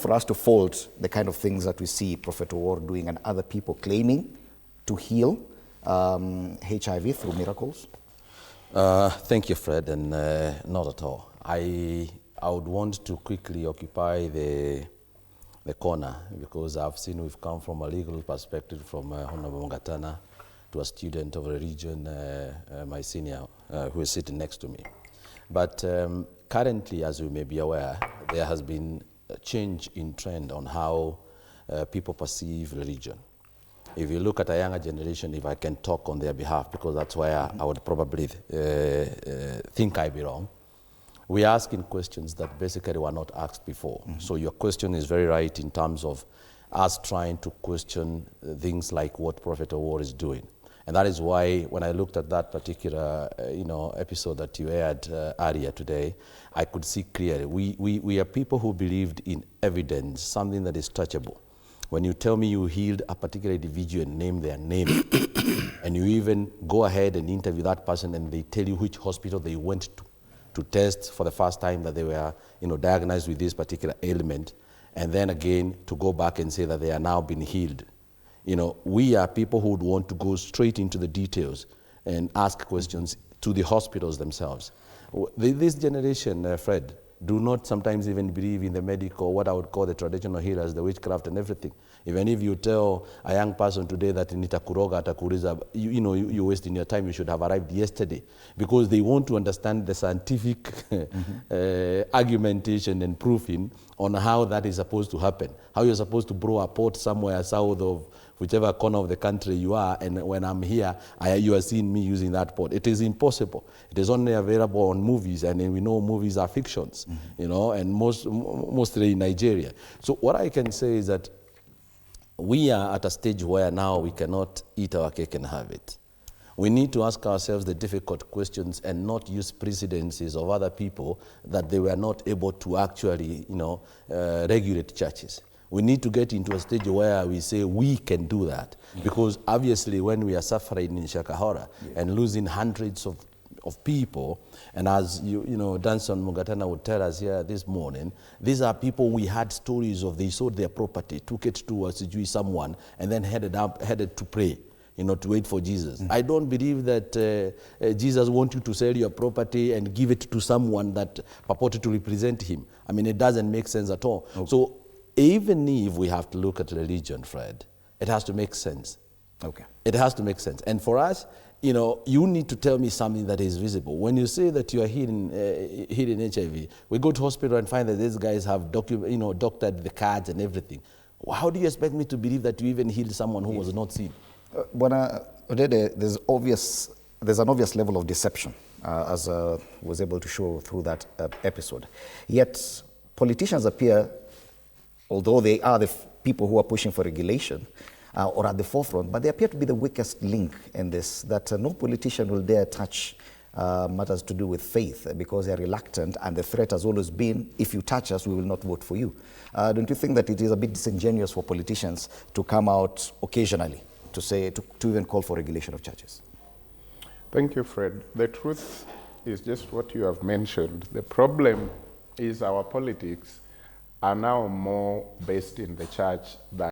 for us to fault the kind of things that we see Prophet Owor doing and other people claiming to heal HIV through miracles? Thank you, Fred, and not at all. I would want to quickly occupy the corner, because I've seen we've come from a legal perspective from Honorable Ngatana to a student of the region, my senior, who is sitting next to me. But currently, as you may be aware, there has been a change in trend on how people perceive religion. If you look at a younger generation, if I can talk on their behalf, because that's where I would probably think I belong, we're asking questions that basically were not asked before. So your question is very right in terms of us trying to question things like what Prophet Owor is doing. And that is why when I looked at that particular episode that you aired earlier today, I could see clearly. We are people who believed in evidence, something that is touchable. When you tell me you healed a particular individual and name their name, and you even go ahead and interview that person and they tell you which hospital they went to test for the first time that they were diagnosed with this particular ailment, and then again to go back and say that they are now been healed. We are people who would want to go straight into the details and ask questions to the hospitals themselves. This generation, Fred, do not sometimes even believe in the medical, what I would call the traditional healers, the witchcraft and everything. Even if you tell a young person today that nitakuroga atakuriza, you're wasting your time, you should have arrived yesterday, because they want to understand the scientific argumentation and proofing on how that is supposed to happen, how you're supposed to brew a pot somewhere south of whichever corner of the country you are, and when I'm here, you are seeing me using that pot. It is impossible. It is only available on movies, and we know movies are fictions, and mostly in Nigeria. So what I can say is that we are at a stage where now we cannot eat our cake and have it. We need to ask ourselves the difficult questions and not use precedences of other people that they were not able to actually, regulate churches. We need to get into a stage where we say we can do that. Because obviously when we are suffering in Shakahola and losing hundreds of people, and as Danson Mugatana would tell us here this morning, these are people we had stories of, they sold their property, took it to someone, and then headed to pray, to wait for Jesus. I don't believe that Jesus wants you to sell your property and give it to someone that purported to represent him. I mean, it doesn't make sense at all. Okay. So even if we have to look at religion, Fred, it has to make sense. Okay. It has to make sense. And for us, you need to tell me something that is visible. When you say that you are healing HIV, we go to hospital and find that these guys have doctored the cards and everything. How do you expect me to believe that you even healed someone who was not seen? There's an obvious level of deception, as was able to show through that episode. Yet politicians appear, although they are the people who are pushing for regulation or at the forefront, but they appear to be the weakest link in this, that no politician will dare touch matters to do with faith because they are reluctant, and the threat has always been, if you touch us, we will not vote for you. Don't you think that it is a bit disingenuous for politicians to come out occasionally to say, to even call for regulation of churches? Thank you, Fred. The truth is just what you have mentioned. The problem is our politics are now more based in the church than